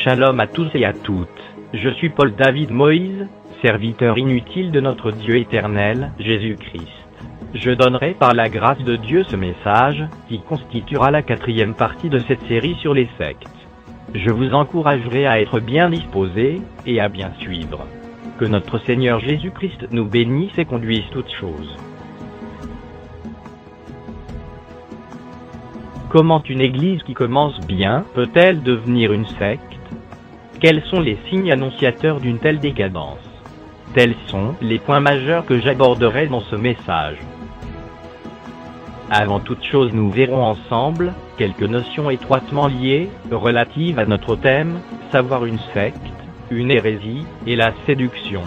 Shalom à tous et à toutes. Je suis Paul David Moïse, serviteur inutile de notre Dieu éternel, Jésus-Christ. Je donnerai par la grâce de Dieu ce message, qui constituera la 4e partie de cette série sur les sectes. Je vous encouragerai à être bien disposés, et à bien suivre. Que notre Seigneur Jésus-Christ nous bénisse et conduise toutes choses. Comment une église qui commence bien peut-elle devenir une secte? Quels sont les signes annonciateurs d'une telle décadence? Tels sont les points majeurs que j'aborderai dans ce message. Avant toute chose, nous verrons ensemble quelques notions étroitement liées, relatives à notre thème, savoir une secte, une hérésie, et la séduction.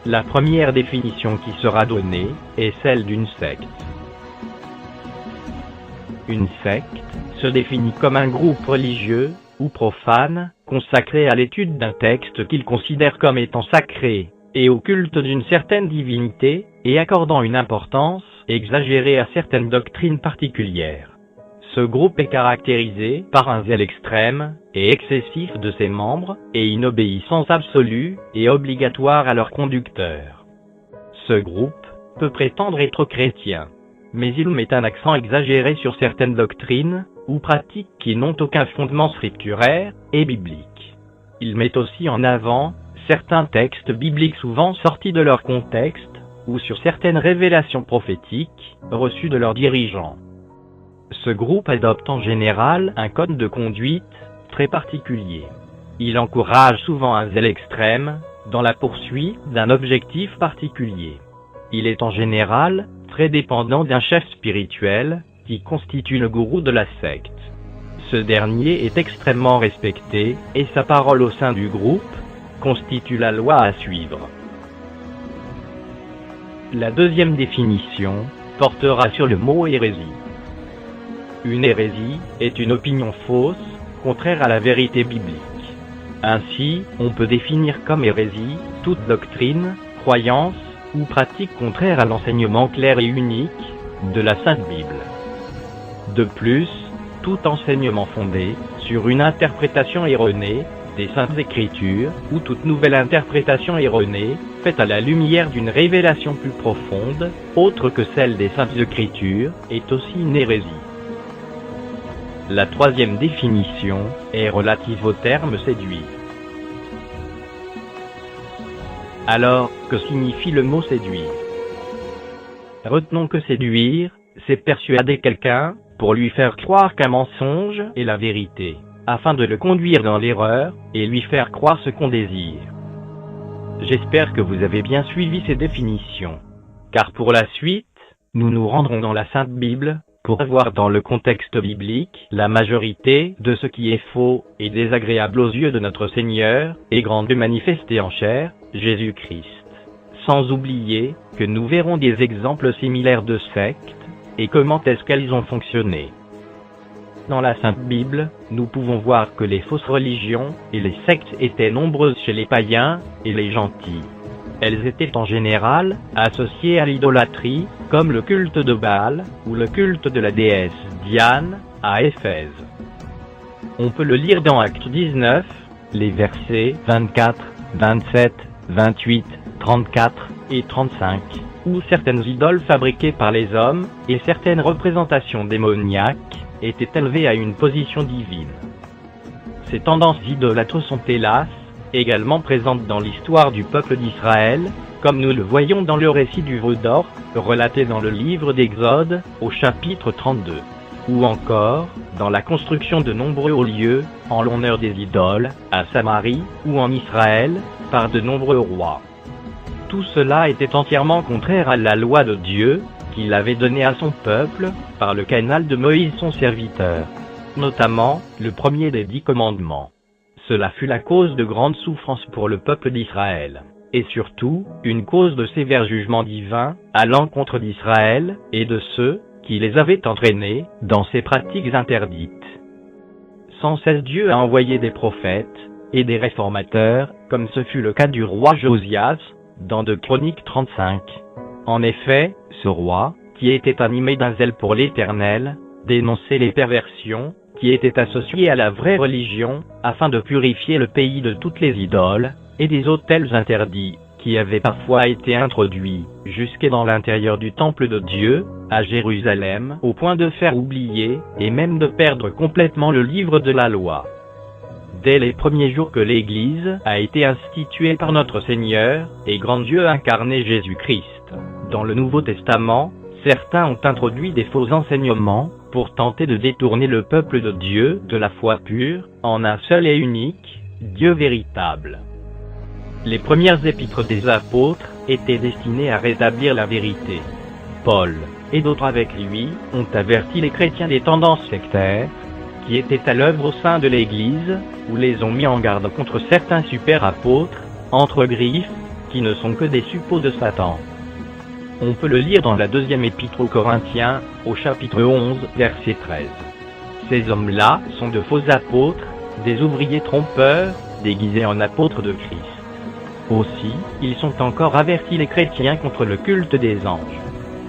La première définition qui sera donnée est celle d'une secte. Une secte se définit comme un groupe religieux, ou profane, consacré à l'étude d'un texte qu'il considère comme étant sacré, et au culte d'une certaine divinité, et accordant une importance exagérée à certaines doctrines particulières. Ce groupe est caractérisé par un zèle extrême et excessif de ses membres, et une obéissance absolue et obligatoire à leur conducteur. Ce groupe peut prétendre être chrétien, mais il met un accent exagéré sur certaines doctrines ou pratiques qui n'ont aucun fondement scripturaire et biblique. Il met aussi en avant certains textes bibliques souvent sortis de leur contexte, ou sur certaines révélations prophétiques reçues de leurs dirigeants. Ce groupe adopte en général un code de conduite très particulier. Il encourage souvent un zèle extrême dans la poursuite d'un objectif particulier. Il est en général très dépendant d'un chef spirituel qui constitue le gourou de la secte. Ce dernier est extrêmement respecté et sa parole au sein du groupe constitue la loi à suivre. La deuxième définition portera sur le mot hérésie. Une hérésie est une opinion fausse, contraire à la vérité biblique. Ainsi, on peut définir comme hérésie toute doctrine, croyance ou pratique contraire à l'enseignement clair et unique de la Sainte Bible. De plus, tout enseignement fondé sur une interprétation erronée des Saintes Écritures, ou toute nouvelle interprétation erronée, faite à la lumière d'une révélation plus profonde, autre que celle des Saintes Écritures, est aussi une hérésie. La troisième définition est relative au terme séduire. Alors, que signifie le mot séduire? Retenons que séduire, c'est persuader quelqu'un, pour lui faire croire qu'un mensonge est la vérité, afin de le conduire dans l'erreur, et lui faire croire ce qu'on désire. J'espère que vous avez bien suivi ces définitions, car pour la suite, nous nous rendrons dans la Sainte Bible, pour voir dans le contexte biblique la majorité de ce qui est faux et désagréable aux yeux de notre Seigneur, et grand Dieu manifesté en chair, Jésus-Christ. Sans oublier que nous verrons des exemples similaires de sectes, et comment est-ce qu'elles ont fonctionné. Dans la Sainte Bible, nous pouvons voir que les fausses religions et les sectes étaient nombreuses chez les païens et les gentils. Elles étaient en général associées à l'idolâtrie, comme le culte de Baal ou le culte de la déesse Diane à Éphèse. On peut le lire dans Actes 19, les versets 24, 27, 28, 34 et 35, où certaines idoles fabriquées par les hommes et certaines représentations démoniaques étaient élevées à une position divine. Ces tendances idolâtres sont hélas également présentes dans l'histoire du peuple d'Israël, comme nous le voyons dans le récit du veau d'or, relaté dans le livre d'Exode, au chapitre 32, ou encore dans la construction de nombreux hauts lieux, en l'honneur des idoles, à Samarie ou en Israël, par de nombreux rois. Tout cela était entièrement contraire à la loi de Dieu, qu'il avait donnée à son peuple, par le canal de Moïse son serviteur, notamment le premier des 10 commandements. Cela fut la cause de grandes souffrances pour le peuple d'Israël, et surtout, une cause de sévères jugements divins à l'encontre d'Israël et de ceux qui les avaient entraînés dans ces pratiques interdites. Sans cesse Dieu a envoyé des prophètes et des réformateurs, comme ce fut le cas du roi Josias, dans 2 Chroniques 35. En effet, ce roi, qui était animé d'un zèle pour l'Éternel, dénonçait les perversions qui étaient associés à la vraie religion, afin de purifier le pays de toutes les idoles, et des autels interdits, qui avaient parfois été introduits, jusque dans l'intérieur du temple de Dieu, à Jérusalem, au point de faire oublier, et même de perdre complètement le livre de la loi. Dès les premiers jours que l'Église a été instituée par notre Seigneur, et grand Dieu incarné Jésus-Christ, dans le Nouveau Testament, certains ont introduit des faux enseignements, pour tenter de détourner le peuple de Dieu de la foi pure, en un seul et unique, Dieu véritable. Les premières épîtres des apôtres étaient destinées à rétablir la vérité. Paul, et d'autres avec lui, ont averti les chrétiens des tendances sectaires, qui étaient à l'œuvre au sein de l'Église, ou les ont mis en garde contre certains super-apôtres, entre griffes, qui ne sont que des suppôts de Satan. On peut le lire dans la deuxième épître aux Corinthiens, au chapitre 11, verset 13. Ces hommes-là sont de faux apôtres, des ouvriers trompeurs, déguisés en apôtres de Christ. Aussi, ils sont encore avertis les chrétiens contre le culte des anges.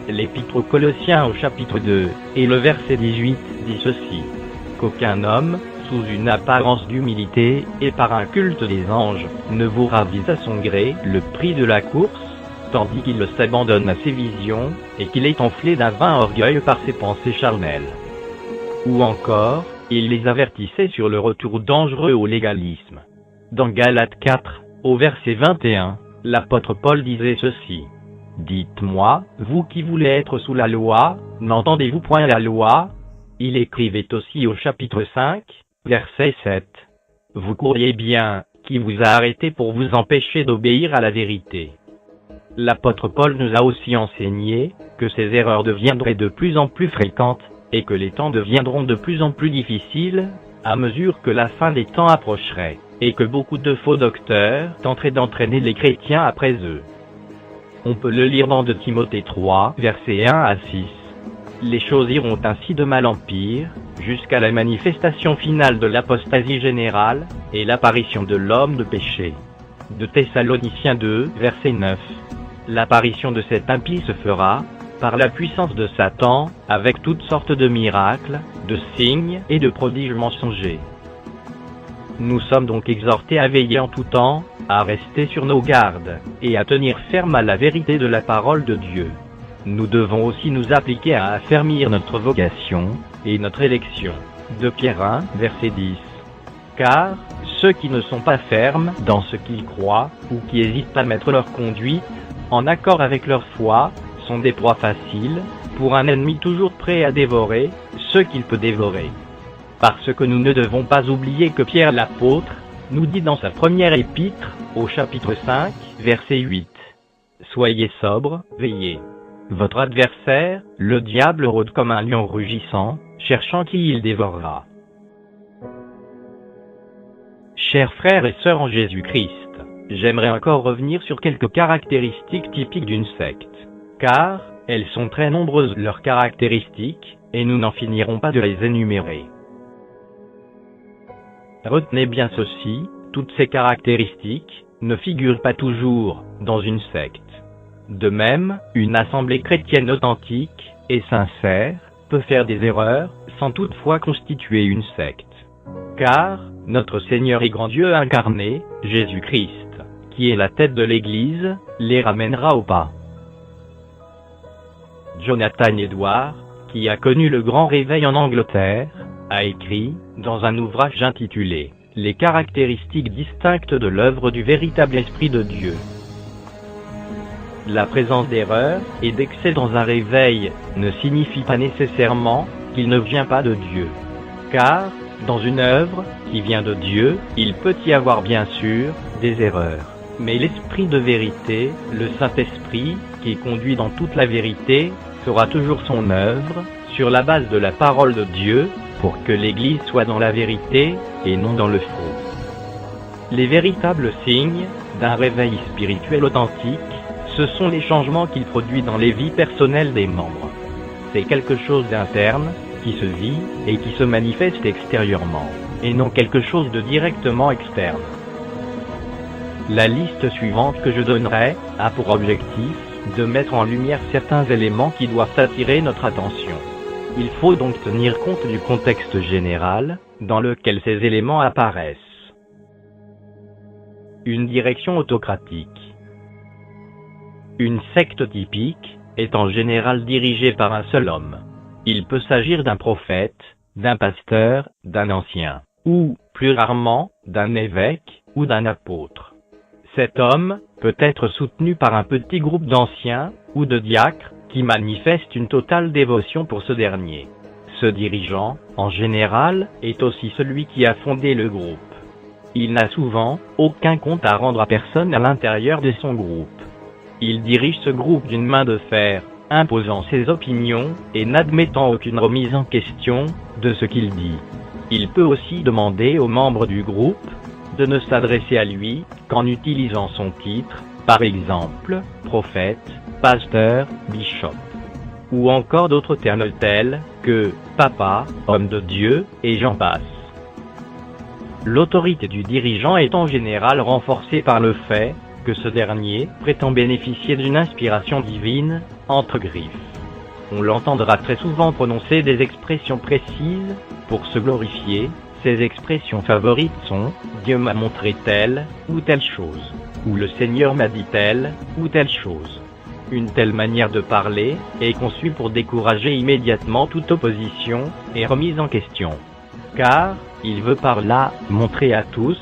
L'épître aux Colossiens au chapitre 2, et le verset 18, dit ceci: qu'aucun homme, sous une apparence d'humilité, et par un culte des anges, ne vous ravise à son gré le prix de la course, tandis qu'il s'abandonne à ses visions, et qu'il est enflé d'un vain orgueil par ses pensées charnelles. Ou encore, il les avertissait sur le retour dangereux au légalisme. Dans Galates 4, au verset 21, l'apôtre Paul disait ceci: dites-moi, vous qui voulez être sous la loi, n'entendez-vous point la loi? Il écrivait aussi au chapitre 5, verset 7. Vous courriez bien, qui vous a arrêté pour vous empêcher d'obéir à la vérité. L'apôtre Paul nous a aussi enseigné que ces erreurs deviendraient de plus en plus fréquentes, et que les temps deviendront de plus en plus difficiles, à mesure que la fin des temps approcherait, et que beaucoup de faux docteurs tenteraient d'entraîner les chrétiens après eux. On peut le lire dans 2 Timothée 3, versets 1 à 6. Les choses iront ainsi de mal en pire, jusqu'à la manifestation finale de l'apostasie générale, et l'apparition de l'homme de péché. De Thessaloniciens 2, verset 9. L'apparition de cet impie se fera, par la puissance de Satan, avec toutes sortes de miracles, de signes et de prodiges mensongers. Nous sommes donc exhortés à veiller en tout temps, à rester sur nos gardes, et à tenir ferme à la vérité de la parole de Dieu. Nous devons aussi nous appliquer à affermir notre vocation, et notre élection. De Pierre 1, verset 10. Car, ceux qui ne sont pas fermes dans ce qu'ils croient, ou qui hésitent à mettre leur conduite, en accord avec leur foi, sont des proies faciles, pour un ennemi toujours prêt à dévorer, ce qu'il peut dévorer. Parce que nous ne devons pas oublier que Pierre l'apôtre, nous dit dans sa première épître, au chapitre 5, verset 8. Soyez sobres, veillez. Votre adversaire, le diable, rôde comme un lion rugissant, cherchant qui il dévorera. Chers frères et sœurs en Jésus-Christ, j'aimerais encore revenir sur quelques caractéristiques typiques d'une secte. Car, elles sont très nombreuses leurs caractéristiques, et nous n'en finirons pas de les énumérer. Retenez bien ceci, toutes ces caractéristiques ne figurent pas toujours dans une secte. De même, une assemblée chrétienne authentique et sincère peut faire des erreurs sans toutefois constituer une secte. Car, notre Seigneur et grand Dieu incarné, Jésus-Christ, qui est la tête de l'Église, les ramènera au pas. Jonathan Edwards, qui a connu le grand réveil en Angleterre, a écrit, dans un ouvrage intitulé « Les caractéristiques distinctes de l'œuvre du véritable Esprit de Dieu ». La présence d'erreurs et d'excès dans un réveil ne signifie pas nécessairement qu'il ne vient pas de Dieu. Car, dans une œuvre qui vient de Dieu, il peut y avoir bien sûr des erreurs. Mais l'Esprit de vérité, le Saint-Esprit, qui conduit dans toute la vérité, fera toujours son œuvre, sur la base de la parole de Dieu, pour que l'Église soit dans la vérité, et non dans le faux. Les véritables signes d'un réveil spirituel authentique, ce sont les changements qu'il produit dans les vies personnelles des membres. C'est quelque chose d'interne, qui se vit, et qui se manifeste extérieurement, et non quelque chose de directement externe. La liste suivante que je donnerai a pour objectif de mettre en lumière certains éléments qui doivent attirer notre attention. Il faut donc tenir compte du contexte général dans lequel ces éléments apparaissent. Une direction autocratique. Une secte typique est en général dirigée par un seul homme. Il peut s'agir d'un prophète, d'un pasteur, d'un ancien, ou, plus rarement, d'un évêque ou d'un apôtre. Cet homme peut être soutenu par un petit groupe d'anciens ou de diacres qui manifestent une totale dévotion pour ce dernier. Ce dirigeant, en général, est aussi celui qui a fondé le groupe. Il n'a souvent aucun compte à rendre à personne à l'intérieur de son groupe. Il dirige ce groupe d'une main de fer, imposant ses opinions et n'admettant aucune remise en question de ce qu'il dit. Il peut aussi demander aux membres du groupe de ne s'adresser à lui qu'en utilisant son titre, par exemple, prophète, pasteur, bishop, ou encore d'autres termes tels que papa, homme de Dieu, et j'en passe. L'autorité du dirigeant est en général renforcée par le fait que ce dernier prétend bénéficier d'une inspiration divine, entre griffes. On l'entendra très souvent prononcer des expressions précises pour se glorifier. Ses expressions favorites sont « Dieu m'a montré telle ou telle chose » ou « Le Seigneur m'a dit telle ou telle chose ». Une telle manière de parler est conçue pour décourager immédiatement toute opposition et remise en question. Car, il veut par là montrer à tous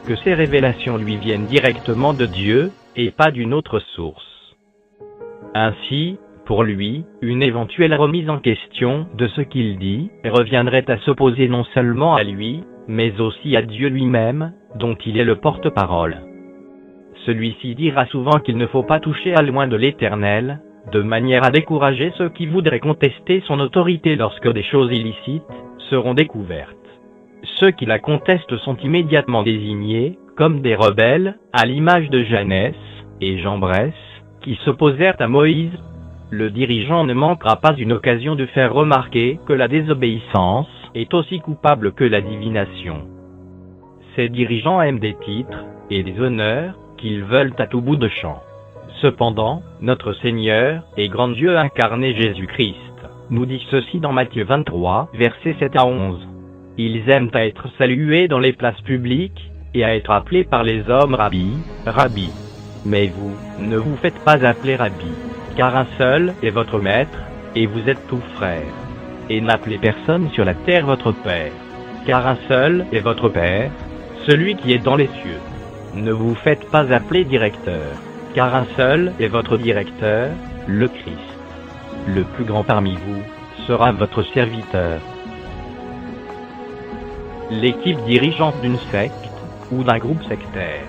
que ces révélations lui viennent directement de Dieu et pas d'une autre source. Ainsi, pour lui, une éventuelle remise en question de ce qu'il dit reviendrait à s'opposer non seulement à lui, mais aussi à Dieu lui-même, dont il est le porte-parole. Celui-ci dira souvent qu'il ne faut pas toucher à loin de l'Éternel, de manière à décourager ceux qui voudraient contester son autorité lorsque des choses illicites seront découvertes. Ceux qui la contestent sont immédiatement désignés comme des rebelles, à l'image de Janès et Jambres, qui s'opposèrent à Moïse. Le dirigeant ne manquera pas une occasion de faire remarquer que la désobéissance est aussi coupable que la divination. Ces dirigeants aiment des titres et des honneurs qu'ils veulent à tout bout de champ. Cependant, notre Seigneur et grand Dieu incarné Jésus-Christ nous dit ceci dans Matthieu 23, versets 7 à 11. Ils aiment à être salués dans les places publiques et à être appelés par les hommes Rabbi, Rabbi. Mais vous, ne vous faites pas appeler Rabbi, car un seul est votre maître, et vous êtes tous frères. Et n'appelez personne sur la terre votre Père, car un seul est votre Père, celui qui est dans les cieux. Ne vous faites pas appeler directeur, car un seul est votre directeur, le Christ. Le plus grand parmi vous sera votre serviteur. L'équipe dirigeante d'une secte ou d'un groupe sectaire.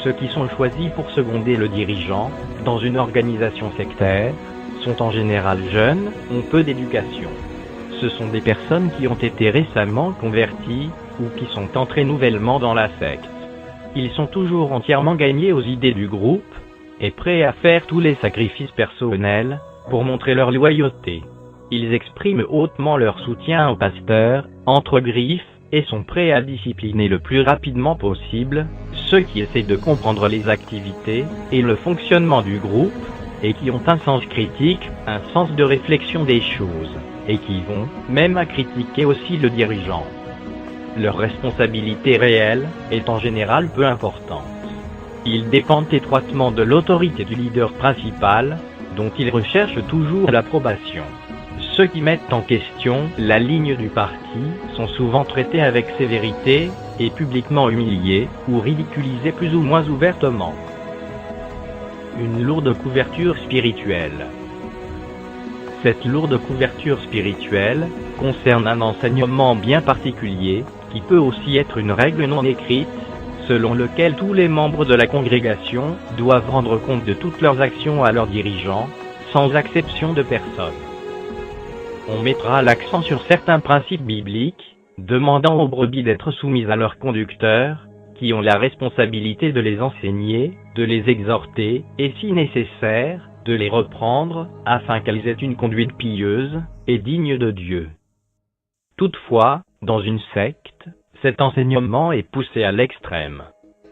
Ceux qui sont choisis pour seconder le dirigeant dans une organisation sectaire sont en général jeunes, ont peu d'éducation. Ce sont des personnes qui ont été récemment converties ou qui sont entrées nouvellement dans la secte. Ils sont toujours entièrement gagnés aux idées du groupe et prêts à faire tous les sacrifices personnels pour montrer leur loyauté. Ils expriment hautement leur soutien au pasteur, entre griffes, et sont prêts à discipliner le plus rapidement possible ceux qui essaient de comprendre les activités et le fonctionnement du groupe, et qui ont un sens critique, un sens de réflexion des choses, et qui vont même à critiquer aussi le dirigeant. Leur responsabilité réelle est en général peu importante. Ils dépendent étroitement de l'autorité du leader principal, dont ils recherchent toujours l'approbation. Ceux qui mettent en question la ligne du parti sont souvent traités avec sévérité et publiquement humiliés ou ridiculisés plus ou moins ouvertement. Une lourde couverture spirituelle. Cette lourde couverture spirituelle concerne un enseignement bien particulier, qui peut aussi être une règle non écrite, selon lequel tous les membres de la congrégation doivent rendre compte de toutes leurs actions à leurs dirigeants, sans exception de personne. On mettra l'accent sur certains principes bibliques, demandant aux brebis d'être soumises à leurs conducteurs, qui ont la responsabilité de les enseigner, de les exhorter, et si nécessaire, de les reprendre, afin qu'elles aient une conduite pieuse et digne de Dieu. Toutefois, dans une secte, cet enseignement est poussé à l'extrême.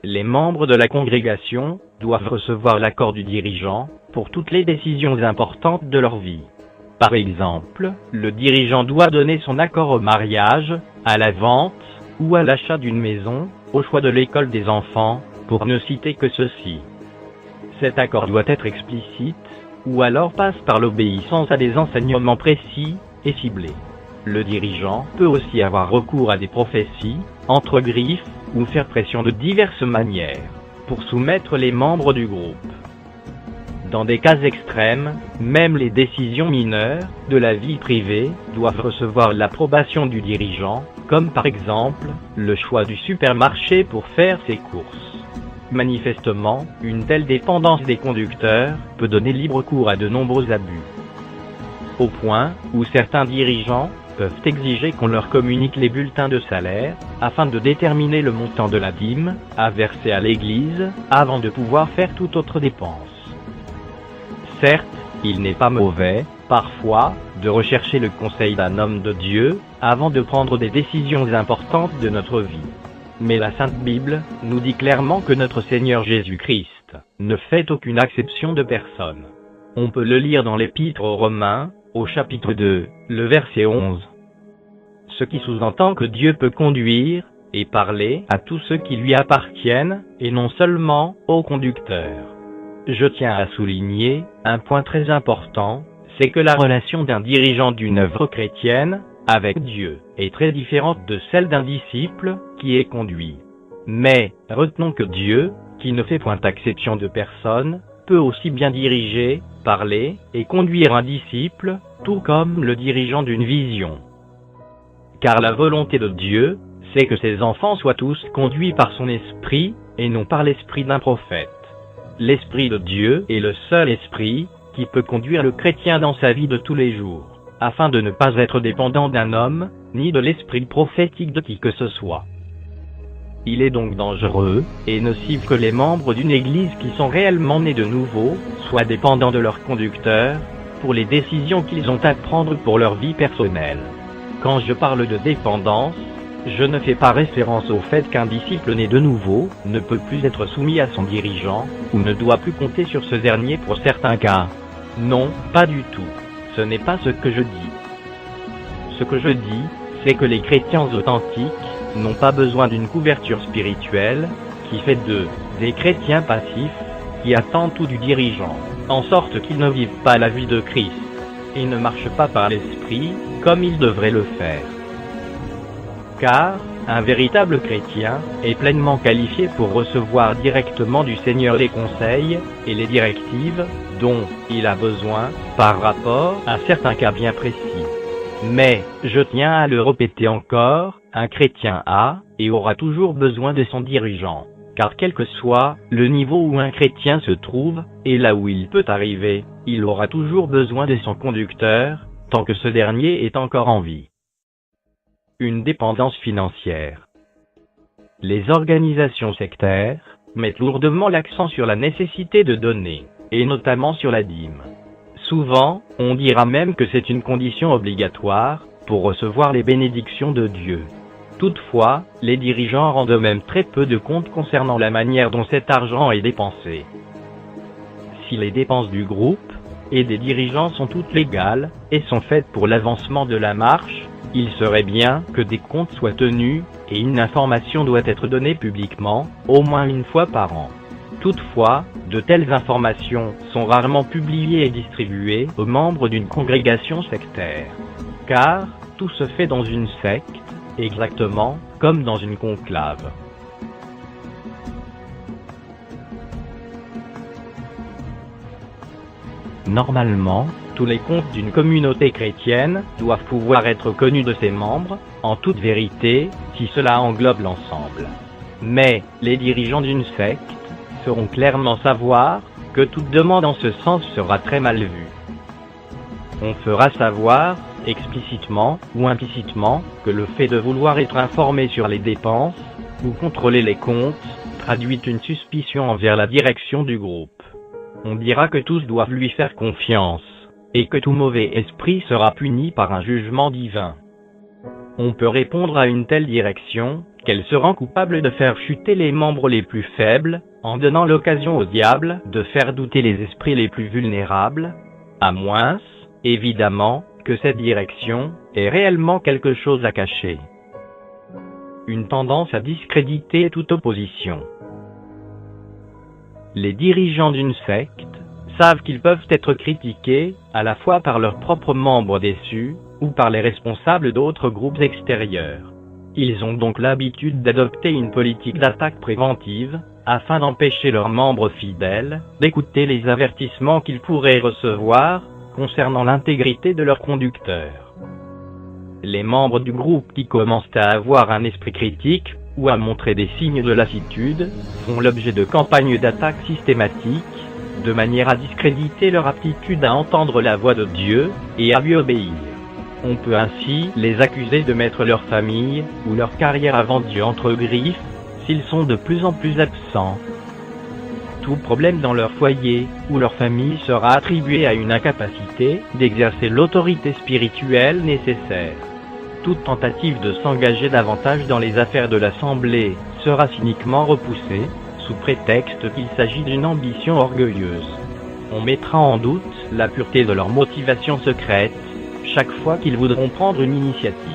Les membres de la congrégation doivent recevoir l'accord du dirigeant pour toutes les décisions importantes de leur vie. Par exemple, le dirigeant doit donner son accord au mariage, à la vente, ou à l'achat d'une maison, au choix de l'école des enfants, pour ne citer que ceci. Cet accord doit être explicite, ou alors passe par l'obéissance à des enseignements précis et ciblés. Le dirigeant peut aussi avoir recours à des prophéties, entre griffes, ou faire pression de diverses manières, pour soumettre les membres du groupe. Dans des cas extrêmes, même les décisions mineures de la vie privée doivent recevoir l'approbation du dirigeant, comme par exemple le choix du supermarché pour faire ses courses. Manifestement, une telle dépendance des conducteurs peut donner libre cours à de nombreux abus. Au point où certains dirigeants peuvent exiger qu'on leur communique les bulletins de salaire, afin de déterminer le montant de la dîme à verser à l'Église, avant de pouvoir faire toute autre dépense. Certes, il n'est pas mauvais, parfois, de rechercher le conseil d'un homme de Dieu, avant de prendre des décisions importantes de notre vie. Mais la Sainte Bible nous dit clairement que notre Seigneur Jésus-Christ ne fait aucune exception de personne. On peut le lire dans l'Épître aux Romains, au chapitre 2, le verset 11. Ce qui sous-entend que Dieu peut conduire et parler à tous ceux qui lui appartiennent, et non seulement aux conducteurs. Je tiens à souligner un point très important, c'est que la relation d'un dirigeant d'une œuvre chrétienne avec Dieu est très différente de celle d'un disciple qui est conduit. Mais retenons que Dieu, qui ne fait point exception de personne, peut aussi bien diriger, parler et conduire un disciple, tout comme le dirigeant d'une vision. Car la volonté de Dieu, c'est que ses enfants soient tous conduits par son esprit, et non par l'esprit d'un prophète. L'Esprit de Dieu est le seul esprit qui peut conduire le chrétien dans sa vie de tous les jours, afin de ne pas être dépendant d'un homme, ni de l'esprit prophétique de qui que ce soit. Il est donc dangereux et nocif que les membres d'une église qui sont réellement nés de nouveau soient dépendants de leurs conducteurs pour les décisions qu'ils ont à prendre pour leur vie personnelle. Quand je parle de dépendance, je ne fais pas référence au fait qu'un disciple né de nouveau ne peut plus être soumis à son dirigeant, ou ne doit plus compter sur ce dernier pour certains cas. Non, pas du tout. Ce n'est pas ce que je dis. Ce que je dis, c'est que les chrétiens authentiques n'ont pas besoin d'une couverture spirituelle, qui fait d'eux des chrétiens passifs, qui attendent tout du dirigeant, en sorte qu'ils ne vivent pas la vie de Christ, et ne marchent pas par l'esprit, comme ils devraient le faire. Car, un véritable chrétien est pleinement qualifié pour recevoir directement du Seigneur les conseils et les directives dont il a besoin par rapport à certains cas bien précis. Mais, je tiens à le répéter encore, un chrétien a et aura toujours besoin de son dirigeant, car quel que soit le niveau où un chrétien se trouve et là où il peut arriver, il aura toujours besoin de son conducteur, tant que ce dernier est encore en vie. Une dépendance financière. Les organisations sectaires mettent lourdement l'accent sur la nécessité de donner, et notamment sur la dîme. Souvent, on dira même que c'est une condition obligatoire pour recevoir les bénédictions de Dieu. Toutefois, les dirigeants rendent eux-mêmes très peu de compte concernant la manière dont cet argent est dépensé. Si les dépenses du groupe et des dirigeants sont toutes légales et sont faites pour l'avancement de la marche, il serait bien que des comptes soient tenus et une information doit être donnée publiquement, au moins une fois par an. Toutefois, de telles informations sont rarement publiées et distribuées aux membres d'une congrégation sectaire. Car, tout se fait dans une secte, exactement comme dans une conclave. Normalement, tous les comptes d'une communauté chrétienne doivent pouvoir être connus de ses membres, en toute vérité, si cela englobe l'ensemble. Mais, les dirigeants d'une secte feront clairement savoir que toute demande en ce sens sera très mal vue. On fera savoir, explicitement ou implicitement, que le fait de vouloir être informé sur les dépenses, ou contrôler les comptes, traduit une suspicion envers la direction du groupe. On dira que tous doivent lui faire confiance, et que tout mauvais esprit sera puni par un jugement divin. On peut répondre à une telle direction, qu'elle se rend coupable de faire chuter les membres les plus faibles, en donnant l'occasion au diable de faire douter les esprits les plus vulnérables, à moins, évidemment que cette direction est réellement quelque chose à cacher. Une tendance à discréditer toute opposition. Les dirigeants d'une secte savent qu'ils peuvent être critiqués à la fois par leurs propres membres déçus ou par les responsables d'autres groupes extérieurs. Ils ont donc l'habitude d'adopter une politique d'attaque préventive afin d'empêcher leurs membres fidèles d'écouter les avertissements qu'ils pourraient recevoir concernant l'intégrité de leur conducteur. Les membres du groupe qui commencent à avoir un esprit critique ou à montrer des signes de lassitude font l'objet de campagnes d'attaque systématiques, de manière à discréditer leur aptitude à entendre la voix de Dieu et à lui obéir. On peut ainsi les accuser de mettre leur famille ou leur carrière avant Dieu entre griffes s'ils sont de plus en plus absents. Tout problème dans leur foyer ou leur famille sera attribué à une incapacité d'exercer l'autorité spirituelle nécessaire. Toute tentative de s'engager davantage dans les affaires de l'Assemblée sera cyniquement repoussée, sous prétexte qu'il s'agit d'une ambition orgueilleuse. On mettra en doute la pureté de leur motivation secrète chaque fois qu'ils voudront prendre une initiative.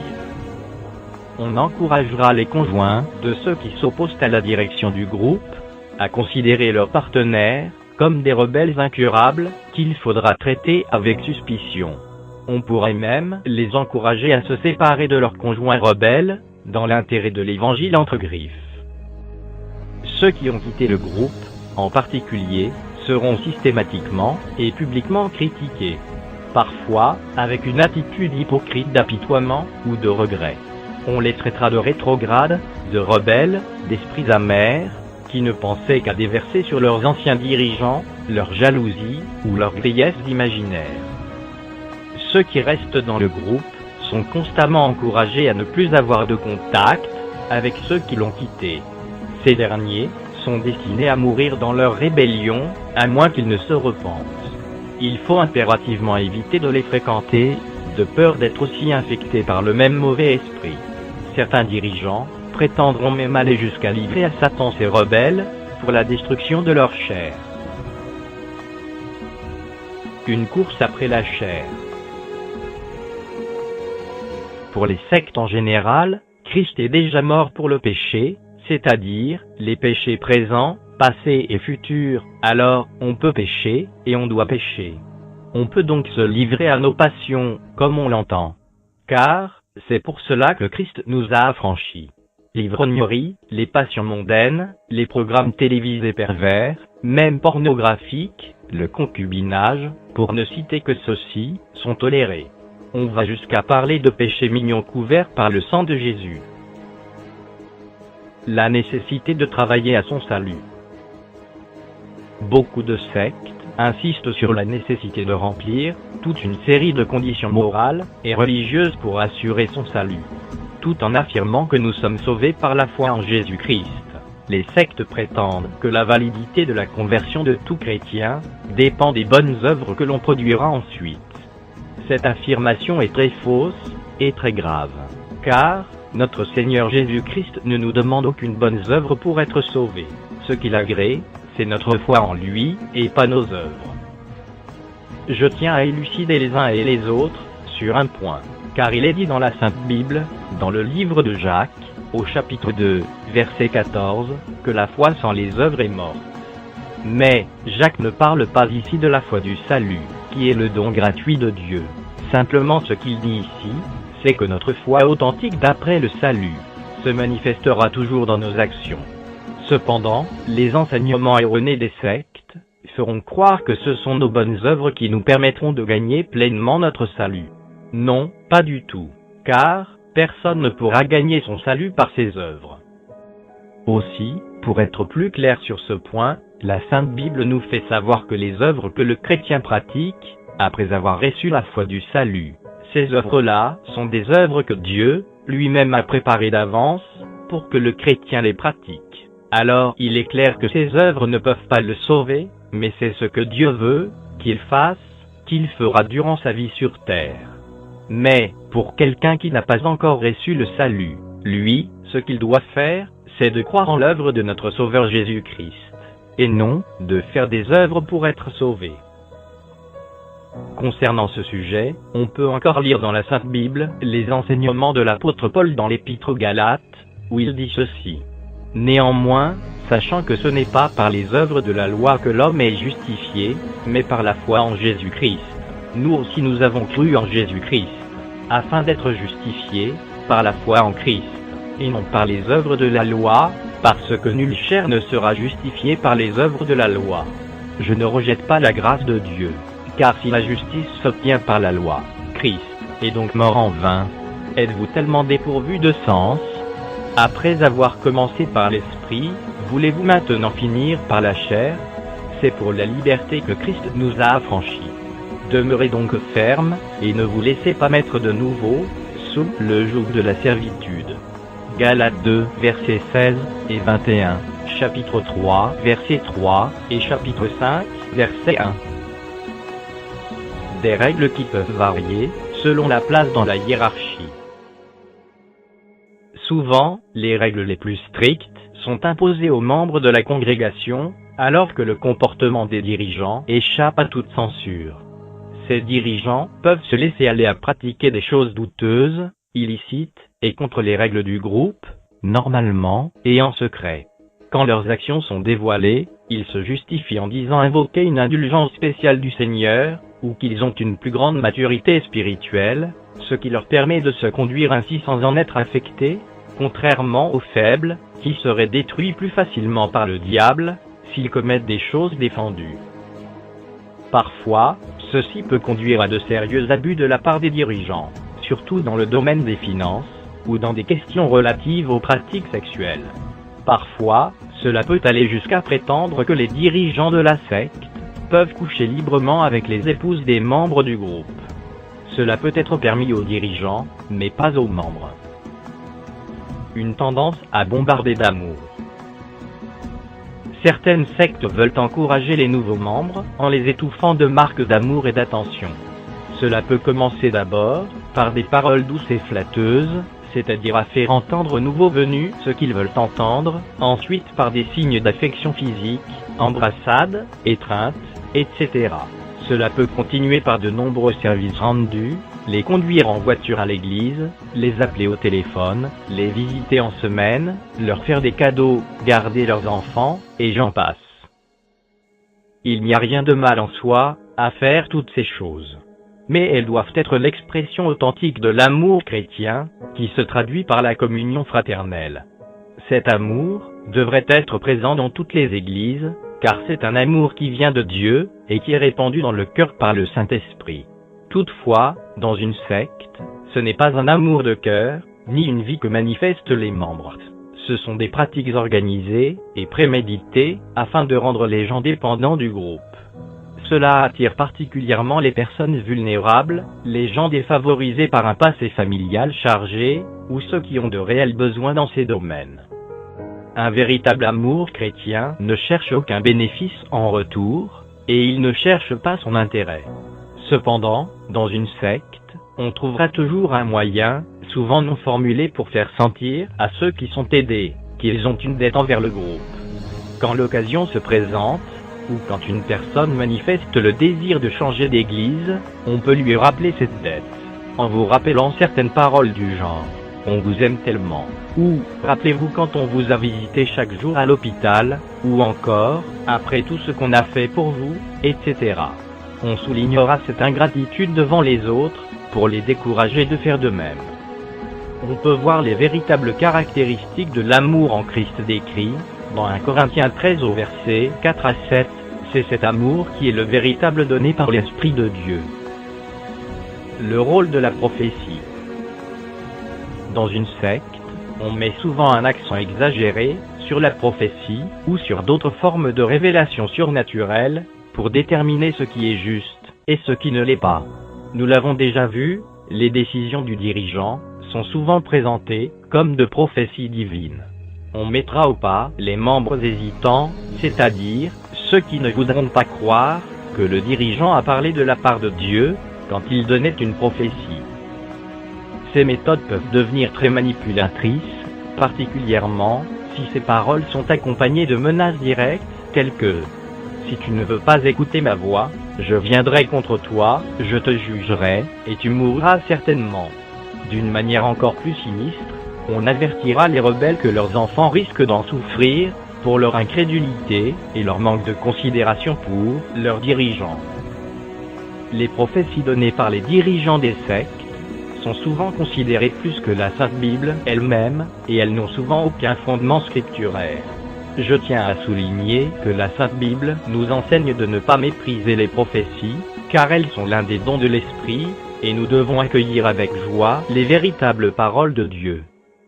On encouragera les conjoints de ceux qui s'opposent à la direction du groupe à considérer leurs partenaires comme des rebelles incurables qu'il faudra traiter avec suspicion. On pourrait même les encourager à se séparer de leurs conjoints rebelles dans l'intérêt de l'évangile entre griffes. Ceux qui ont quitté le groupe, en particulier, seront systématiquement et publiquement critiqués. Parfois, avec une attitude hypocrite d'apitoiement ou de regret. On les traitera de rétrogrades, de rebelles, d'esprits amers, qui ne pensaient qu'à déverser sur leurs anciens dirigeants, leur jalousie ou leur vieillesse imaginaire. Ceux qui restent dans le groupe sont constamment encouragés à ne plus avoir de contact avec ceux qui l'ont quitté. Ces derniers sont destinés à mourir dans leur rébellion, à moins qu'ils ne se repentent. Il faut impérativement éviter de les fréquenter, de peur d'être aussi infectés par le même mauvais esprit. Certains dirigeants prétendront même aller jusqu'à livrer à Satan ces rebelles, pour la destruction de leur chair. Une course après la chair. Pour les sectes en général, Christ est déjà mort pour le péché, c'est-à-dire les péchés présents, passés et futurs. Alors, on peut pécher, et on doit pécher. On peut donc se livrer à nos passions, comme on l'entend. Car, c'est pour cela que Christ nous a affranchis. L'ivrognerie, les passions mondaines, les programmes télévisés pervers, même pornographiques, le concubinage, pour ne citer que ceux-ci, sont tolérés. On va jusqu'à parler de péchés mignons couverts par le sang de Jésus. La nécessité de travailler à son salut. Beaucoup de sectes insistent sur la nécessité de remplir toute une série de conditions morales et religieuses pour assurer son salut, tout en affirmant que nous sommes sauvés par la foi en Jésus-Christ. Les sectes prétendent que la validité de la conversion de tout chrétien dépend des bonnes œuvres que l'on produira ensuite. Cette affirmation est très fausse et très grave, car notre Seigneur Jésus-Christ ne nous demande aucune bonne œuvre pour être sauvé. Ce qu'il agrée, c'est notre foi en lui, et pas nos œuvres. Je tiens à élucider les uns et les autres sur un point, car il est dit dans la Sainte Bible, dans le livre de Jacques, au chapitre 2, verset 14, que la foi sans les œuvres est morte. Mais, Jacques ne parle pas ici de la foi du salut, qui est le don gratuit de Dieu. Simplement ce qu'il dit ici, c'est que notre foi authentique d'après le salut se manifestera toujours dans nos actions. Cependant, les enseignements erronés des sectes feront croire que ce sont nos bonnes œuvres qui nous permettront de gagner pleinement notre salut. Non, pas du tout, car personne ne pourra gagner son salut par ses œuvres. Aussi, pour être plus clair sur ce point, la Sainte Bible nous fait savoir que les œuvres que le chrétien pratique, après avoir reçu la foi du salut, ces œuvres-là sont des œuvres que Dieu, lui-même a préparées d'avance, pour que le chrétien les pratique. Alors il est clair que ces œuvres ne peuvent pas le sauver, mais c'est ce que Dieu veut qu'il fasse, qu'il fera durant sa vie sur terre. Mais, pour quelqu'un qui n'a pas encore reçu le salut, lui, ce qu'il doit faire, c'est de croire en l'œuvre de notre Sauveur Jésus-Christ, et non de faire des œuvres pour être sauvé. Concernant ce sujet, on peut encore lire dans la Sainte Bible les enseignements de l'apôtre Paul dans l'Épître aux Galates, où il dit ceci. Néanmoins, sachant que ce n'est pas par les œuvres de la loi que l'homme est justifié, mais par la foi en Jésus-Christ. Nous aussi nous avons cru en Jésus-Christ, afin d'être justifiés par la foi en Christ, et non par les œuvres de la loi, parce que nulle chair ne sera justifiée par les œuvres de la loi. Je ne rejette pas la grâce de Dieu, car si la justice s'obtient par la loi, Christ est donc mort en vain. Êtes-vous tellement dépourvu de sens? Après avoir commencé par l'esprit, voulez-vous maintenant finir par la chair? C'est pour la liberté que Christ nous a affranchis. Demeurez donc fermes, et ne vous laissez pas mettre de nouveau sous le joug de la servitude. Galates 2, versets 16 et 21, chapitre 3, verset 3, et chapitre 5, verset 1. Des règles qui peuvent varier, selon la place dans la hiérarchie. Souvent, les règles les plus strictes sont imposées aux membres de la congrégation, alors que le comportement des dirigeants échappe à toute censure. Ces dirigeants peuvent se laisser aller à pratiquer des choses douteuses, illicites, et contre les règles du groupe, normalement, et en secret. Quand leurs actions sont dévoilées, ils se justifient en disant invoquer une indulgence spéciale du Seigneur, ou qu'ils ont une plus grande maturité spirituelle, ce qui leur permet de se conduire ainsi sans en être affectés, contrairement aux faibles, qui seraient détruits plus facilement par le diable, s'ils commettent des choses défendues. Parfois, ceci peut conduire à de sérieux abus de la part des dirigeants, surtout dans le domaine des finances, ou dans des questions relatives aux pratiques sexuelles. Parfois, cela peut aller jusqu'à prétendre que les dirigeants de la secte peuvent coucher librement avec les épouses des membres du groupe. Cela peut être permis aux dirigeants, mais pas aux membres. Une tendance à bombarder d'amour. Certaines sectes veulent encourager les nouveaux membres en les étouffant de marques d'amour et d'attention. Cela peut commencer d'abord par des paroles douces et flatteuses, c'est-à-dire à faire entendre aux nouveaux venus ce qu'ils veulent entendre, ensuite par des signes d'affection physique, embrassades, étreintes, etc. Cela peut continuer par de nombreux services rendus, les conduire en voiture à l'église, les appeler au téléphone, les visiter en semaine, leur faire des cadeaux, garder leurs enfants, et j'en passe. Il n'y a rien de mal en soi à faire toutes ces choses. Mais elles doivent être l'expression authentique de l'amour chrétien, qui se traduit par la communion fraternelle. Cet amour devrait être présent dans toutes les églises, car c'est un amour qui vient de Dieu, et qui est répandu dans le cœur par le Saint-Esprit. Toutefois, dans une secte, ce n'est pas un amour de cœur, ni une vie que manifestent les membres. Ce sont des pratiques organisées et préméditées, afin de rendre les gens dépendants du groupe. Cela attire particulièrement les personnes vulnérables, les gens défavorisés par un passé familial chargé, ou ceux qui ont de réels besoins dans ces domaines. Un véritable amour chrétien ne cherche aucun bénéfice en retour, et il ne cherche pas son intérêt. Cependant, dans une secte, on trouvera toujours un moyen, souvent non formulé pour faire sentir à ceux qui sont aidés, qu'ils ont une dette envers le groupe. Quand l'occasion se présente, ou quand une personne manifeste le désir de changer d'église, on peut lui rappeler cette dette, en vous rappelant certaines paroles du genre « On vous aime tellement » ou « Rappelez-vous quand on vous a visité chaque jour à l'hôpital » ou encore « Après tout ce qu'on a fait pour vous », etc. On soulignera cette ingratitude devant les autres, pour les décourager de faire de même. On peut voir les véritables caractéristiques de l'amour en Christ décrit, dans 1 Corinthiens 13 au verset 4 à 7, c'est cet amour qui est le véritable donné par l'Esprit de Dieu. Le rôle de la prophétie. Dans une secte, on met souvent un accent exagéré sur la prophétie ou sur d'autres formes de révélation surnaturelle pour déterminer ce qui est juste et ce qui ne l'est pas. Nous l'avons déjà vu, les décisions du dirigeant sont souvent présentées comme de prophéties divines. On mettra au pas les membres hésitants, c'est-à-dire ceux qui ne voudront pas croire que le dirigeant a parlé de la part de Dieu quand il donnait une prophétie. Ces méthodes peuvent devenir très manipulatrices, particulièrement si ces paroles sont accompagnées de menaces directes, telles que « Si tu ne veux pas écouter ma voix, Je viendrai contre toi, je te jugerai, et tu mourras certainement. D'une manière encore plus sinistre, on avertira les rebelles que leurs enfants risquent d'en souffrir, pour leur incrédulité, et leur manque de considération pour leurs dirigeants. Les prophéties données par les dirigeants des sectes sont souvent considérées plus que la Sainte Bible elle-même, et elles n'ont souvent aucun fondement scripturaire. Je tiens à souligner que la Sainte Bible nous enseigne de ne pas mépriser les prophéties, car elles sont l'un des dons de l'Esprit, et nous devons accueillir avec joie les véritables paroles de Dieu.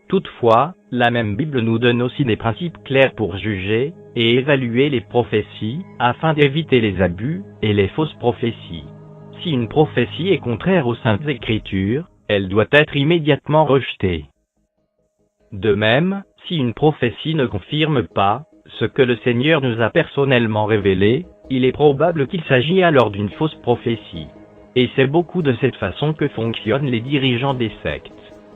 Toutefois, la même Bible nous donne aussi des principes clairs pour juger et évaluer les prophéties, afin d'éviter les abus et les fausses prophéties. Si une prophétie est contraire aux Saintes Écritures, elle doit être immédiatement rejetée. De même, si une prophétie ne confirme pas ce que le Seigneur nous a personnellement révélé, il est probable qu'il s'agit alors d'une fausse prophétie. Et c'est beaucoup de cette façon que fonctionnent les dirigeants des sectes.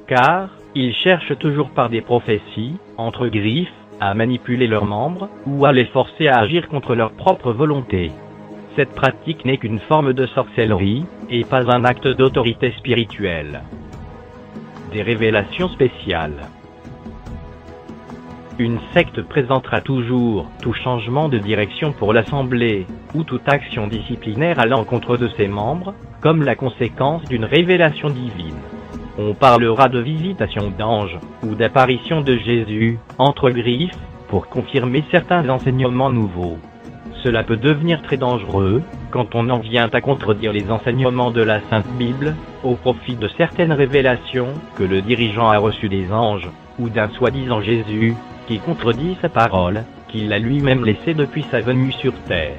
Car, ils cherchent toujours par des prophéties, entre griffes, à manipuler leurs membres, ou à les forcer à agir contre leur propre volonté. Cette pratique n'est qu'une forme de sorcellerie, et pas un acte d'autorité spirituelle. Des révélations spéciales. Une secte présentera toujours tout changement de direction pour l'assemblée, ou toute action disciplinaire à l'encontre de ses membres, comme la conséquence d'une révélation divine. On parlera de visitation d'anges, ou d'apparition de Jésus, entre griffes, pour confirmer certains enseignements nouveaux. Cela peut devenir très dangereux, quand on en vient à contredire les enseignements de la Sainte Bible, au profit de certaines révélations que le dirigeant a reçues des anges, ou d'un soi-disant Jésus, qui contredit sa parole, qu'il a lui-même laissée depuis sa venue sur terre.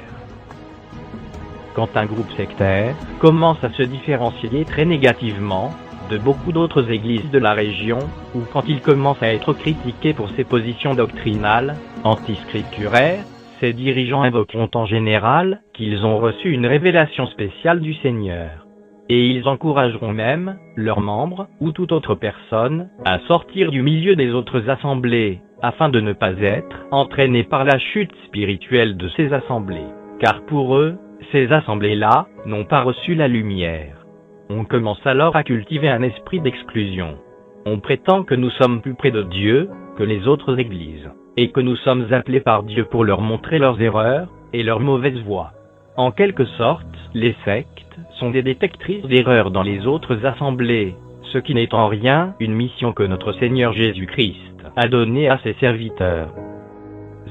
Quand un groupe sectaire commence à se différencier très négativement de beaucoup d'autres églises de la région, ou quand il commence à être critiqué pour ses positions doctrinales, antiscripturaires, ces dirigeants invoqueront en général qu'ils ont reçu une révélation spéciale du Seigneur. Et ils encourageront même leurs membres, ou toute autre personne, à sortir du milieu des autres assemblées, afin de ne pas être entraînés par la chute spirituelle de ces assemblées. Car pour eux, ces assemblées-là n'ont pas reçu la lumière. On commence alors à cultiver un esprit d'exclusion. On prétend que nous sommes plus près de Dieu que les autres églises, et que nous sommes appelés par Dieu pour leur montrer leurs erreurs et leurs mauvaises voies. En quelque sorte, les sectes sont des détectrices d'erreurs dans les autres assemblées, ce qui n'est en rien une mission que notre Seigneur Jésus-Christ a donnée à ses serviteurs.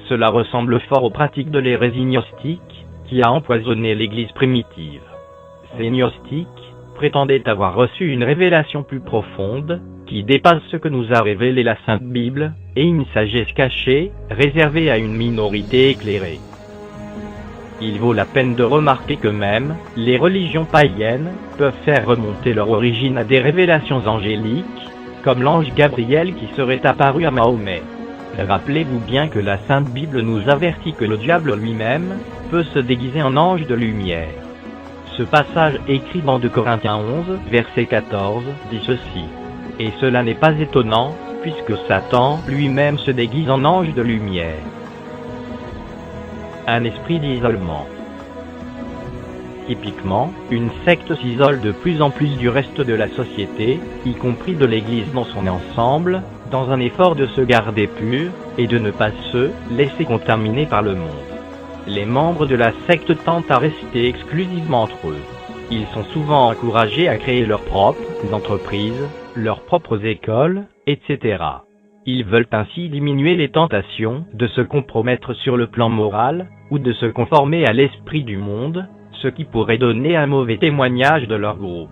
Cela ressemble fort aux pratiques de l'hérésie gnostique, qui a empoisonné l'Église primitive. Ces gnostiques prétendaient avoir reçu une révélation plus profonde, qui dépasse ce que nous a révélé la Sainte Bible, et une sagesse cachée, réservée à une minorité éclairée. Il vaut la peine de remarquer que même les religions païennes peuvent faire remonter leur origine à des révélations angéliques, comme l'ange Gabriel qui serait apparu à Mahomet. Rappelez-vous bien que la Sainte Bible nous avertit que le diable lui-même peut se déguiser en ange de lumière. Ce passage écrit dans 2 Corinthiens 11, verset 14, dit ceci. Et cela n'est pas étonnant, puisque Satan lui-même se déguise en ange de lumière. Un esprit d'isolement. Typiquement, une secte s'isole de plus en plus du reste de la société, y compris de l'Église dans son ensemble, dans un effort de se garder pur, et de ne pas se laisser contaminer par le monde. Les membres de la secte tentent à rester exclusivement entre eux. Ils sont souvent encouragés à créer leurs propres entreprises, leurs propres écoles, etc. Ils veulent ainsi diminuer les tentations de se compromettre sur le plan moral, ou de se conformer à l'esprit du monde, ce qui pourrait donner un mauvais témoignage de leur groupe.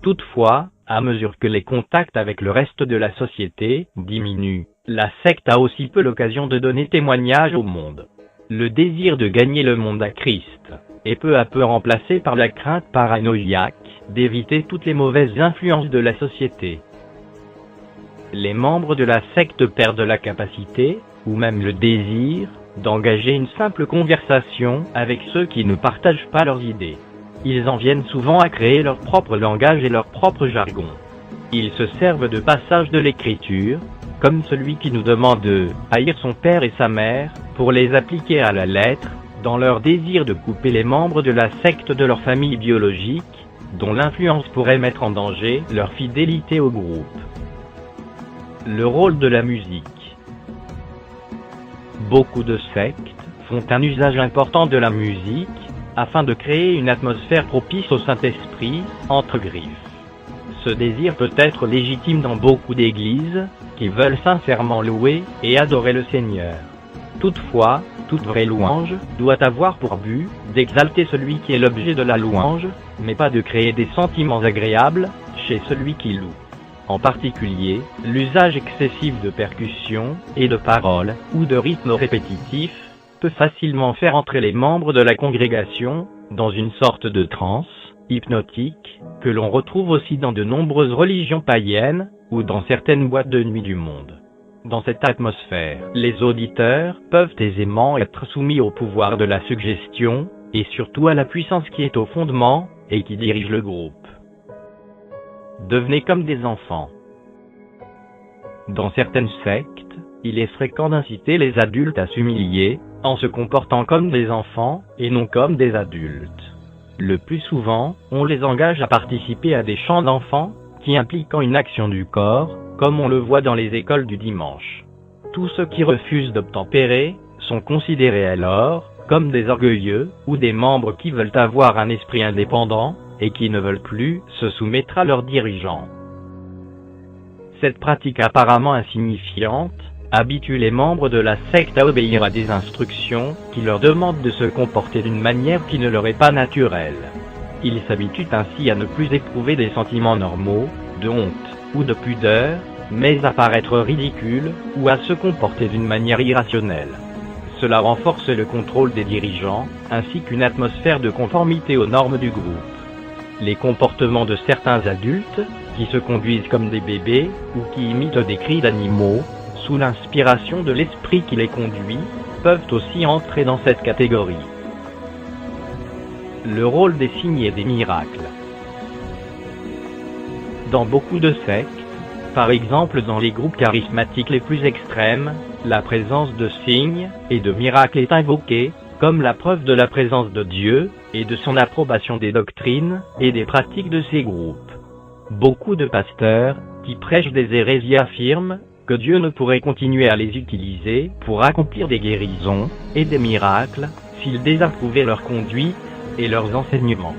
Toutefois, à mesure que les contacts avec le reste de la société diminuent, la secte a aussi peu l'occasion de donner témoignage au monde. Le désir de gagner le monde à Christ est peu à peu remplacé par la crainte paranoïaque d'éviter toutes les mauvaises influences de la société. Les membres de la secte perdent la capacité, ou même le désir, d'engager une simple conversation avec ceux qui ne partagent pas leurs idées. Ils en viennent souvent à créer leur propre langage et leur propre jargon. Ils se servent de passages de l'Écriture, comme celui qui nous demande de haïr son père et sa mère, pour les appliquer à la lettre, dans leur désir de couper les membres de la secte de leur famille biologique, dont l'influence pourrait mettre en danger leur fidélité au groupe. Le rôle de la musique. Beaucoup de sectes font un usage important de la musique, afin de créer une atmosphère propice au Saint-Esprit, entre griffes. Ce désir peut être légitime dans beaucoup d'églises, qui veulent sincèrement louer et adorer le Seigneur. Toutefois, toute vraie louange doit avoir pour but d'exalter celui qui est l'objet de la louange, mais pas de créer des sentiments agréables chez celui qui loue. En particulier, l'usage excessif de percussions et de paroles ou de rythmes répétitifs peut facilement faire entrer les membres de la congrégation dans une sorte de transe hypnotique que l'on retrouve aussi dans de nombreuses religions païennes ou dans certaines boîtes de nuit du monde. Dans cette atmosphère, les auditeurs peuvent aisément être soumis au pouvoir de la suggestion et surtout à la puissance qui est au fondement et qui dirige le groupe. Devenez comme des enfants. Dans certaines sectes, il est fréquent d'inciter les adultes à s'humilier en se comportant comme des enfants et non comme des adultes. Le plus souvent, on les engage à participer à des chants d'enfants qui impliquent une action du corps, comme on le voit dans les écoles du dimanche. Tous ceux qui refusent d'obtempérer sont considérés alors comme des orgueilleux ou des membres qui veulent avoir un esprit indépendant et qui ne veulent plus se soumettre à leurs dirigeants. Cette pratique apparemment insignifiante habitue les membres de la secte à obéir à des instructions qui leur demandent de se comporter d'une manière qui ne leur est pas naturelle. Ils s'habituent ainsi à ne plus éprouver des sentiments normaux, de honte ou de pudeur, mais à paraître ridicules ou à se comporter d'une manière irrationnelle. Cela renforce le contrôle des dirigeants, ainsi qu'une atmosphère de conformité aux normes du groupe. Les comportements de certains adultes, qui se conduisent comme des bébés ou qui imitent des cris d'animaux, sous l'inspiration de l'esprit qui les conduit, peuvent aussi entrer dans cette catégorie. Le rôle des signes et des miracles. Dans beaucoup de sectes, par exemple dans les groupes charismatiques les plus extrêmes, la présence de signes et de miracles est invoquée, comme la preuve de la présence de Dieu et de son approbation des doctrines et des pratiques de ces groupes. Beaucoup de pasteurs, qui prêchent des hérésies affirment que Dieu ne pourrait continuer à les utiliser pour accomplir des guérisons et des miracles s'il désapprouvait leur conduite et leurs enseignements.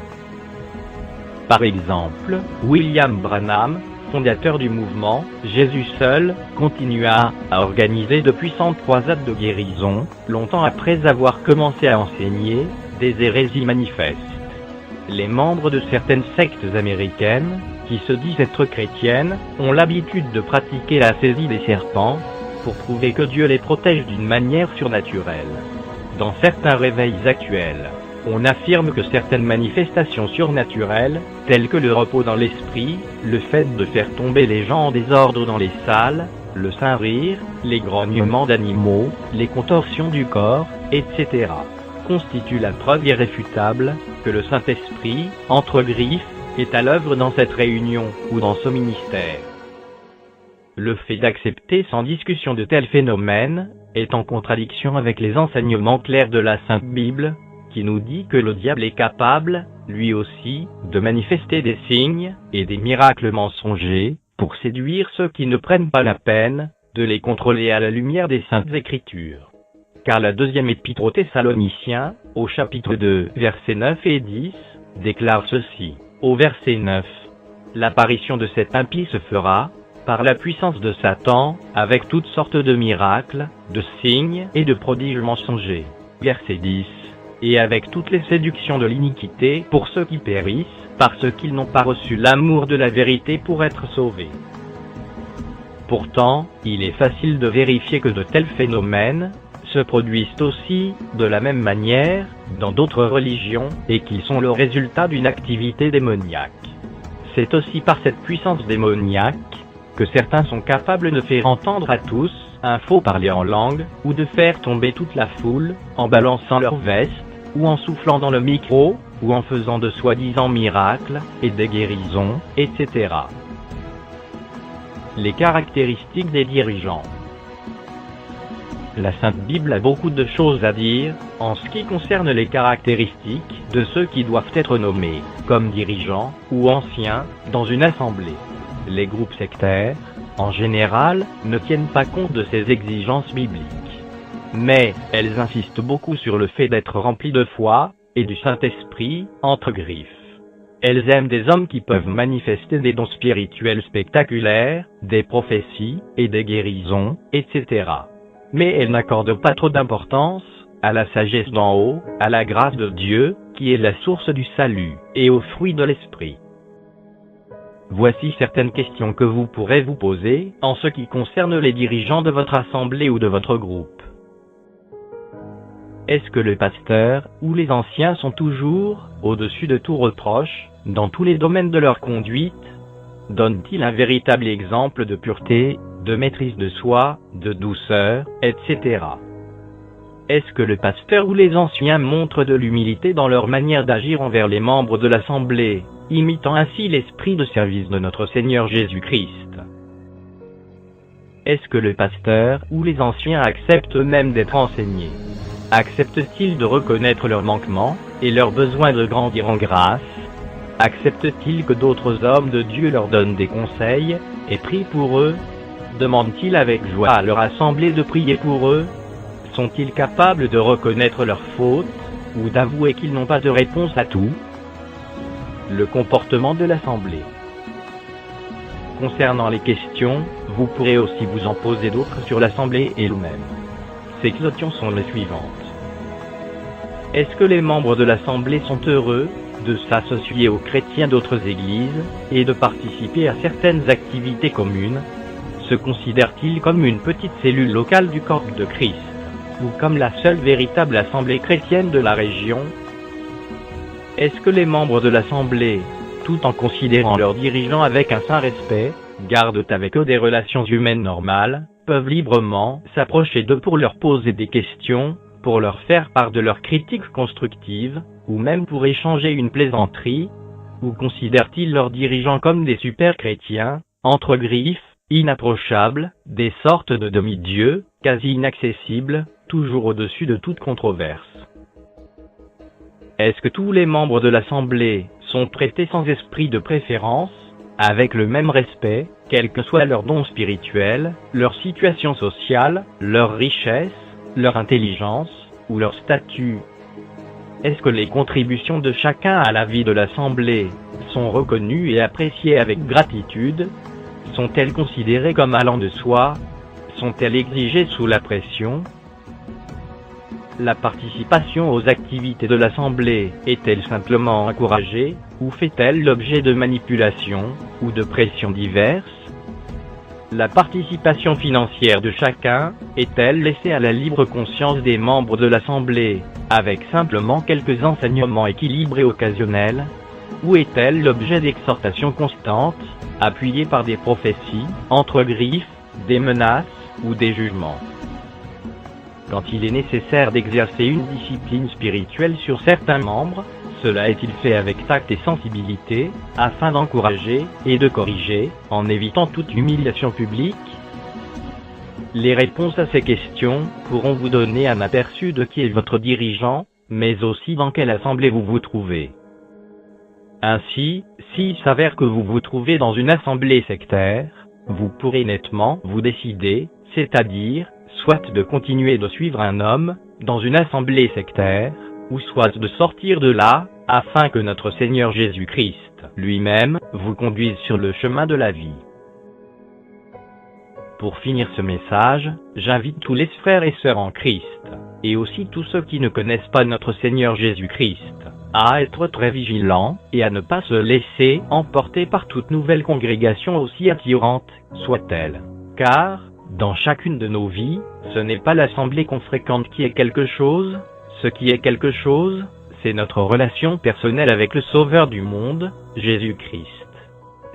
Par exemple, William Branham, fondateur du mouvement Jésus seul, continua à organiser de puissantes croisades de guérison, longtemps après avoir commencé à enseigner des hérésies manifestes. Les membres de certaines sectes américaines, qui se disent être chrétiennes, ont l'habitude de pratiquer la saisie des serpents, pour prouver que Dieu les protège d'une manière surnaturelle. Dans certains réveils actuels, on affirme que certaines manifestations surnaturelles, telles que le repos dans l'esprit, le fait de faire tomber les gens en désordre dans les salles, le saint rire, les grognements d'animaux, les contorsions du corps, etc., constituent la preuve irréfutable que le Saint-Esprit, entre griffes, est à l'œuvre dans cette réunion ou dans ce ministère. Le fait d'accepter sans discussion de tels phénomènes est en contradiction avec les enseignements clairs de la Sainte Bible, qui nous dit que le diable est capable, lui aussi, de manifester des signes et des miracles mensongers pour séduire ceux qui ne prennent pas la peine de les contrôler à la lumière des Saintes Écritures. Car la deuxième épître aux Thessaloniciens, au chapitre 2, versets 9 et 10, déclare ceci. Au verset 9, « L'apparition de cet impie se fera, par la puissance de Satan, avec toutes sortes de miracles, de signes et de prodiges mensongers. » Verset 10, « Et avec toutes les séductions de l'iniquité pour ceux qui périssent, parce qu'ils n'ont pas reçu l'amour de la vérité pour être sauvés. » Pourtant, il est facile de vérifier que de tels phénomènes se produisent aussi, de la même manière, dans d'autres religions, et qu'ils sont le résultat d'une activité démoniaque. C'est aussi par cette puissance démoniaque que certains sont capables de faire entendre à tous un faux parler en langue, ou de faire tomber toute la foule, en balançant leur veste, ou en soufflant dans le micro, ou en faisant de soi-disant miracles, et des guérisons, etc. Les caractéristiques des dirigeants. La Sainte Bible a beaucoup de choses à dire en ce qui concerne les caractéristiques de ceux qui doivent être nommés comme dirigeants ou anciens dans une assemblée. Les groupes sectaires, en général, ne tiennent pas compte de ces exigences bibliques. Mais elles insistent beaucoup sur le fait d'être remplis de foi et du Saint-Esprit, entre griffes. Elles aiment des hommes qui peuvent manifester des dons spirituels spectaculaires, des prophéties et des guérisons, etc. Mais elles n'accordent pas trop d'importance à la sagesse d'en haut, à la grâce de Dieu, qui est la source du salut, et aux fruits de l'Esprit. Voici certaines questions que vous pourrez vous poser en ce qui concerne les dirigeants de votre assemblée ou de votre groupe. Est-ce que le pasteur ou les anciens sont toujours au-dessus de tout reproche dans tous les domaines de leur conduite? Donnent-ils un véritable exemple de pureté, de maîtrise de soi, de douceur, etc. Est-ce que le pasteur ou les anciens montrent de l'humilité dans leur manière d'agir envers les membres de l'assemblée, imitant ainsi l'esprit de service de notre Seigneur Jésus-Christ? Est-ce que le pasteur ou les anciens acceptent eux-mêmes d'être enseignés? Acceptent-ils de reconnaître leurs manquements et leur besoin de grandir en grâce? Acceptent-ils que d'autres hommes de Dieu leur donnent des conseils et prient pour eux? Demandent-ils avec joie à leur assemblée de prier pour eux? Sont-ils capables de reconnaître leurs fautes ou d'avouer qu'ils n'ont pas de réponse à tout? Le comportement de l'assemblée. Concernant les questions, vous pourrez aussi vous en poser d'autres sur l'assemblée elle-même. Ces questions sont les suivantes. Est-ce que les membres de l'assemblée sont heureux de s'associer aux chrétiens d'autres églises et de participer à certaines activités communes? Se considèrent-ils comme une petite cellule locale du corps de Christ, ou comme la seule véritable assemblée chrétienne de la région? Est-ce que les membres de l'assemblée, tout en considérant leurs dirigeants avec un saint respect, gardent avec eux des relations humaines normales, peuvent librement s'approcher d'eux pour leur poser des questions, pour leur faire part de leurs critiques constructives, ou même pour échanger une plaisanterie? Ou considèrent-ils leurs dirigeants comme des super chrétiens, entre griffes, inapprochables, des sortes de demi-dieux, quasi inaccessibles, toujours au-dessus de toute controverse? Est-ce que tous les membres de l'assemblée sont traités sans esprit de préférence, avec le même respect, quel que soit leur don spirituel, leur situation sociale, leur richesse, leur intelligence, ou leur statut? Est-ce que les contributions de chacun à la vie de l'assemblée sont reconnues et appréciées avec gratitude? Sont-elles considérées comme allant de soi? Sont-elles exigées sous la pression? La participation aux activités de l'assemblée est-elle simplement encouragée, ou fait-elle l'objet de manipulations, ou de pressions diverses? La participation financière de chacun est-elle laissée à la libre conscience des membres de l'assemblée, avec simplement quelques enseignements équilibrés occasionnels? Ou est-elle l'objet d'exhortations constantes, appuyées par des prophéties, entre griffes, des menaces, ou des jugements? Quand il est nécessaire d'exercer une discipline spirituelle sur certains membres, cela est-il fait avec tact et sensibilité, afin d'encourager et de corriger, en évitant toute humiliation publique? Les réponses à ces questions pourront vous donner un aperçu de qui est votre dirigeant, mais aussi dans quelle assemblée vous vous trouvez. Ainsi, s'il s'avère que vous vous trouvez dans une assemblée sectaire, vous pourrez nettement vous décider, c'est-à-dire, soit de continuer de suivre un homme, dans une assemblée sectaire, ou soit de sortir de là, afin que notre Seigneur Jésus-Christ, lui-même, vous conduise sur le chemin de la vie. Pour finir ce message, j'invite tous les frères et sœurs en Christ, et aussi tous ceux qui ne connaissent pas notre Seigneur Jésus-Christ, à être très vigilants, et à ne pas se laisser emporter par toute nouvelle congrégation aussi attirante soit-elle. Car, dans chacune de nos vies, ce n'est pas l'assemblée qu'on fréquente qui est quelque chose, ce qui est quelque chose, c'est notre relation personnelle avec le Sauveur du monde, Jésus-Christ.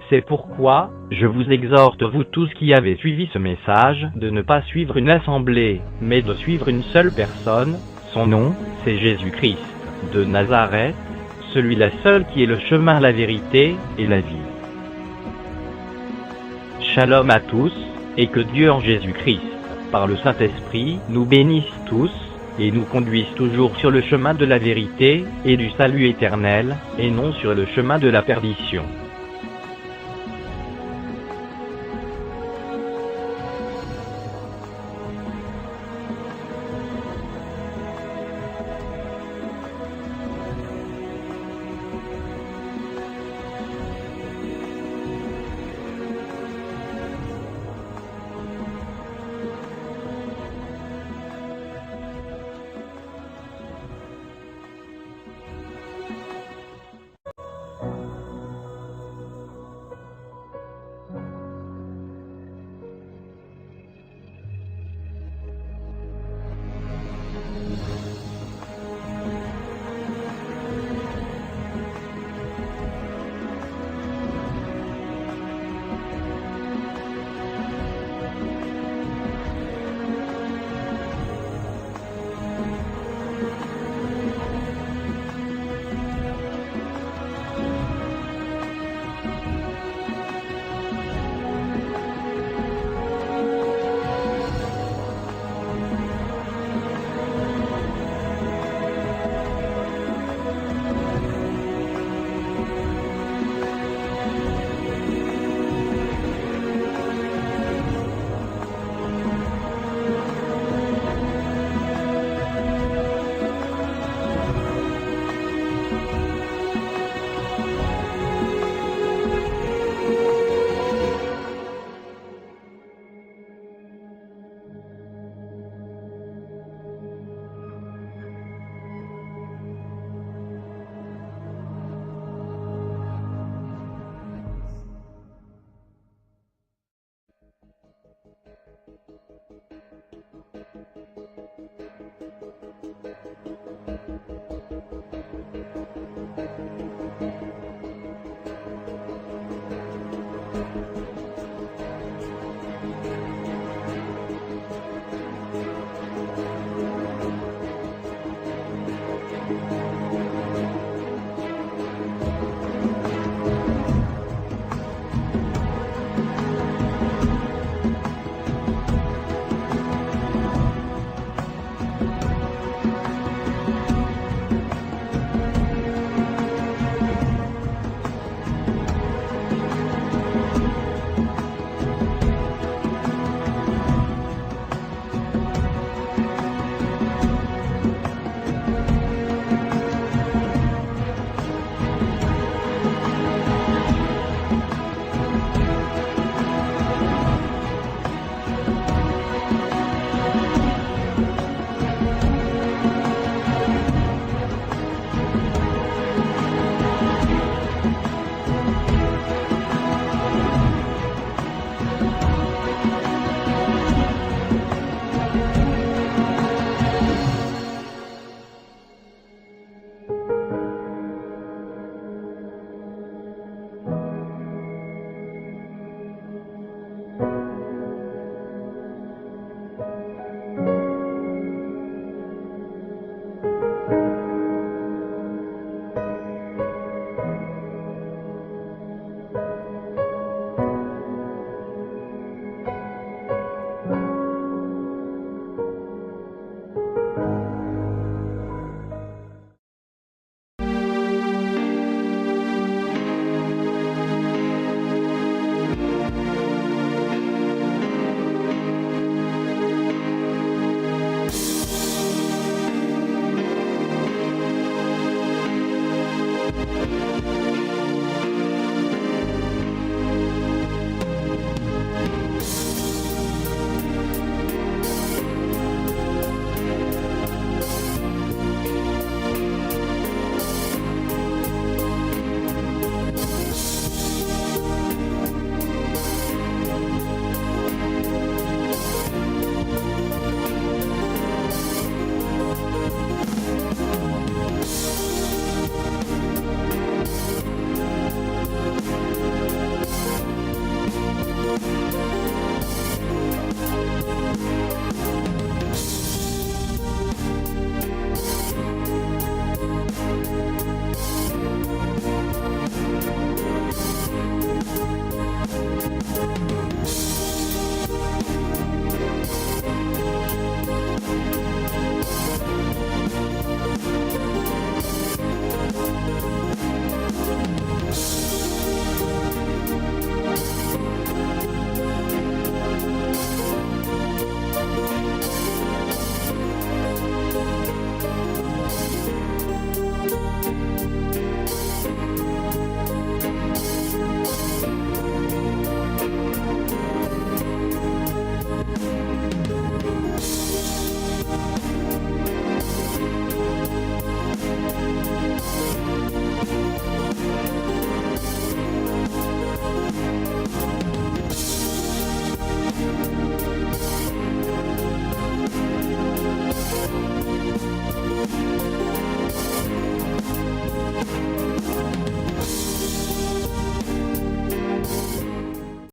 C'est pourquoi, je vous exhorte vous tous qui avez suivi ce message, de ne pas suivre une assemblée, mais de suivre une seule personne, son nom, c'est Jésus-Christ, de Nazareth, celui-là seul qui est le chemin, la vérité, et la vie. Shalom à tous, et que Dieu en Jésus-Christ par le Saint-Esprit, nous bénisse tous, et nous conduise toujours sur le chemin de la vérité, et du salut éternel, et non sur le chemin de la perdition.